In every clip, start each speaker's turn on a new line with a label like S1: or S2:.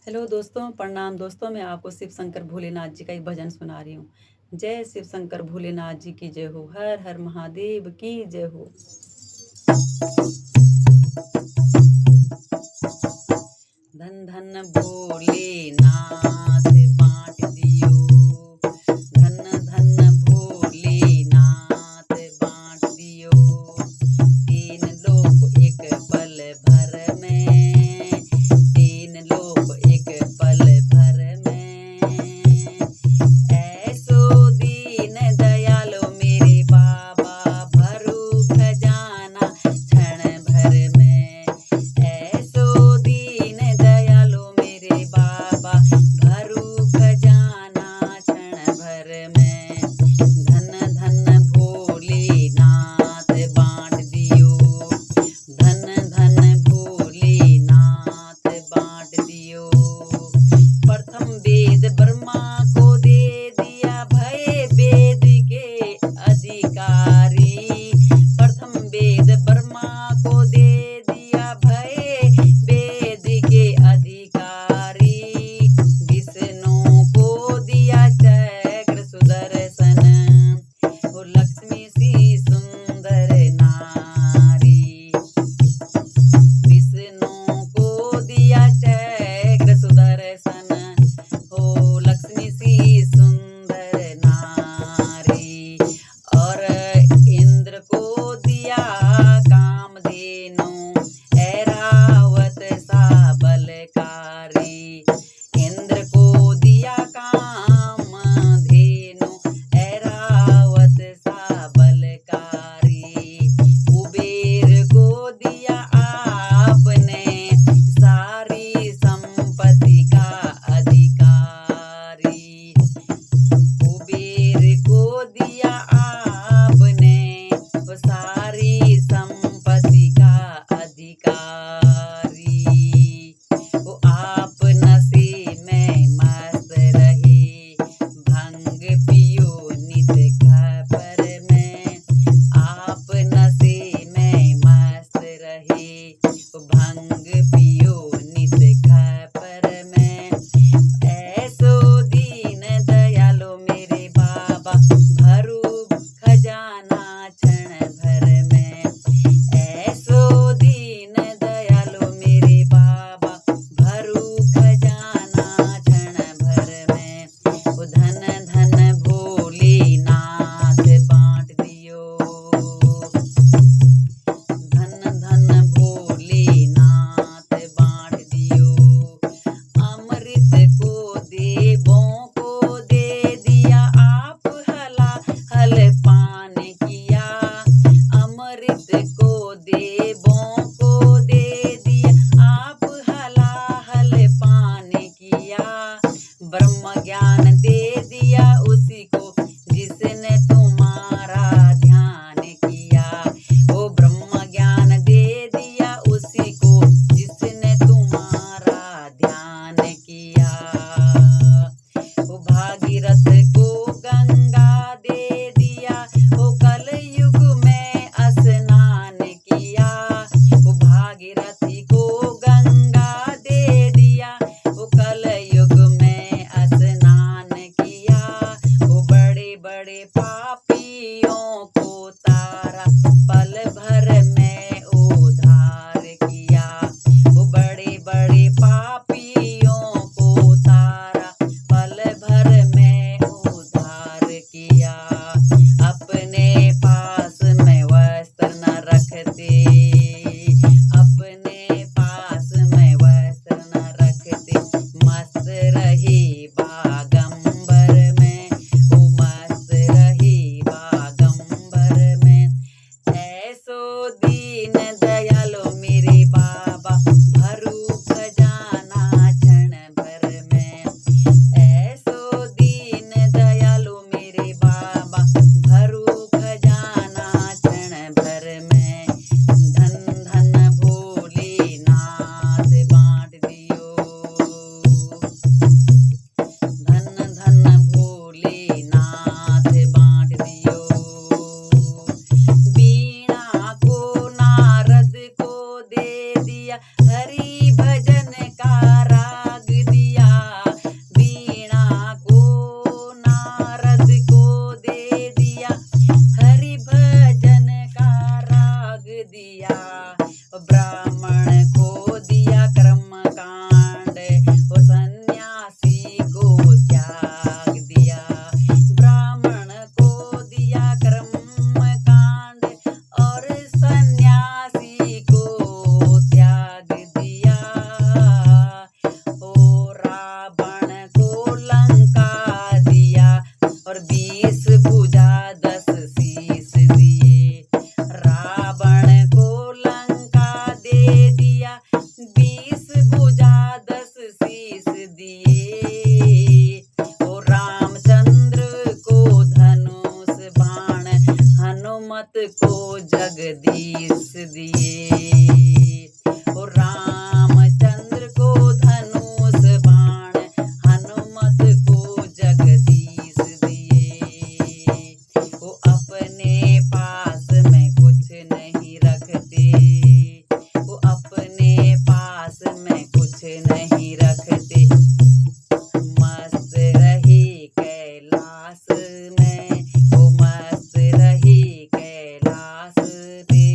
S1: Hello दोस्तों, प्रणाम दोस्तों। मैं आपको शिव शंकर भोलेनाथ जी का एक भजन सुना रही हूँ। जय शिव शंकर भोलेनाथ जी की जय हो, हर हर महादेव की जय हो। धन धन भोलेनाथ बाँट दियो, धन धन भोलेनाथ बाँट दियो। तीन लोक एक पल भर में, तीन लोक एक पल भर में। ऐसो दीन दयालो मेरे बाबा, भरू खजाना क्षण भर में। ऐसो दीन दयालो मेरे बाबा, भरू खजाना क्षण भर में। धन धन भोलेनाथ बाँट दियो, धन धन भोलेनाथ बाँट दियो। प्रथम वेद ब्रह्मा को दे दिया, भय वेद के अधिकारी। प्रथम वेद ब्रह्मा को दे दिया, भय वेद के अधिकारी। विष्णु को दिया चक्र सुदर्शन, वो लक्ष्मी सी सुंदर नारी। विष्णु को दिया चक्र सुदर्शन, हो लक्ष्मी सी सुंदर नारी। और इंद्र को दिया कामधेनु, ऐरावत सा बलकारी। इंद्र को दिया कामधेनु, ऐरावत सा बलकारी। कुबेर को दिया आपने, सारी संपत्ति का अधिकारी। कुबेर को दिया आपने, वो सारी संपत्ति का अधिकारी। वो आप नशे में मस्त रहे, भंग पियो नित खपर में। आप नशे में मस्त रहे, भंग पियो नित खपर में। ऐसो दीन दयालो मेरे बाबा, भरू खजाना क्षण भर में। ऐसो दीन दयालो मेरे बाबा, भरू खजाना क्षण भर में। ओ धन धन भोलेनाथ बाँट दियो, धन धन भोलेनाथ बाँट दियो। अमृत को देवों को दे दिया, आप हलाहल पान किया। अमृत को देवों को दे दिया, आप हलाहल पान किया। ब्रह्म ज्ञान दे दिया उसी को, जिसने तुम्हारा ध्यान किया। ओ ब्रह्म ज्ञान दे दिया उसी को, जिसने तुम्हारा ध्यान किया। ओ भागीरथ को गंगा दे दिया, ओ कलयुग में स्नान किया। ओ भागीरथी को गंगा दे दिया, ओ कलयुग में स्नान नहीं रखते। मस्त रही कैलाश में, ओ मस्त रही कैलाश रे।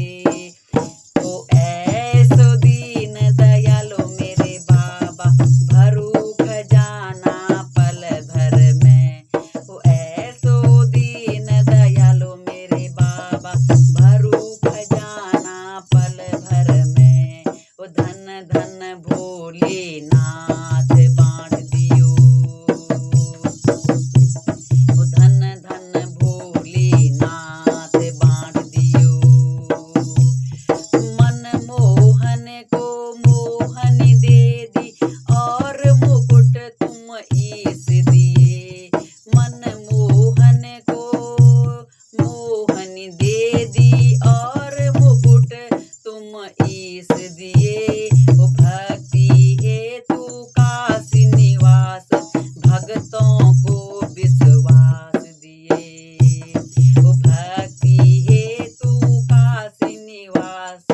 S1: ओ ऐसो दीन दयालो मेरे बाबा, भरू खजाना पल भर में। ओ ऐसो दीन दयालो मेरे बाबा, भरू खजाना पल भर में। ओ धन धन भोलेनाथ बाँट दियो। ओ धन धन भोलेनाथ बाँट दियो। मनमोहन को मोहन दे दी, और मुकुट तुम ईश दिए। मनमोहन को मोहन दे दी, और मुकुट तुम ईश दिए। ओ भक्ति हेतु काशी निवास, भक्तों को विश्वास दिए। ओ भक्ति हेतु काशी निवास,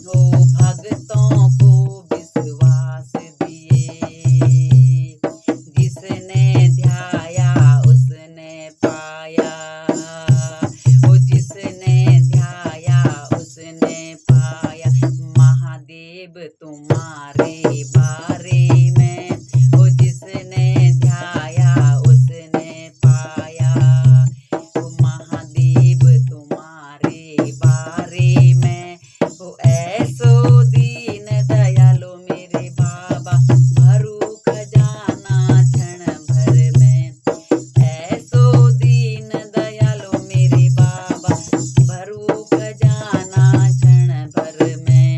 S1: ओ भक्तों को विश्वास दिए। जिसने ध्याया उसने पाया, ओ जिसने ध्याया उसने पाया। महादेव तुम्हारे बारे में, ओ जिसने ध्याया उसने पाया। ओ महादेव तुम्हारे बारे में, ओ ऐसो दीन दयालो मेरे बाबा, भरू खजाना क्षण भर में। ऐसो दीन दयालो मेरे बाबा, भरू खजाना क्षण भर में।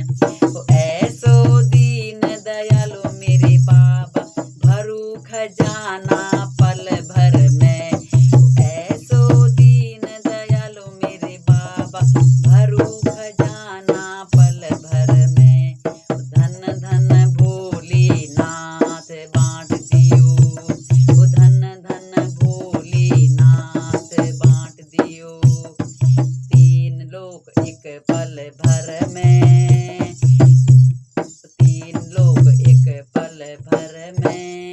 S1: ओ ऐसो दीन दयालो मेरे बाबा, भरू खजाना पल भर में। ओ ऐसो दीन दयालो मेरे बाबा, भरू खजाना पल भर में। ओ धन धन भोलेनाथ बाँट दियो। ओ धन धन भोलेनाथ बाँट दियो। तीन लोक एक पल भर में, तीन लोक एक पल भर में।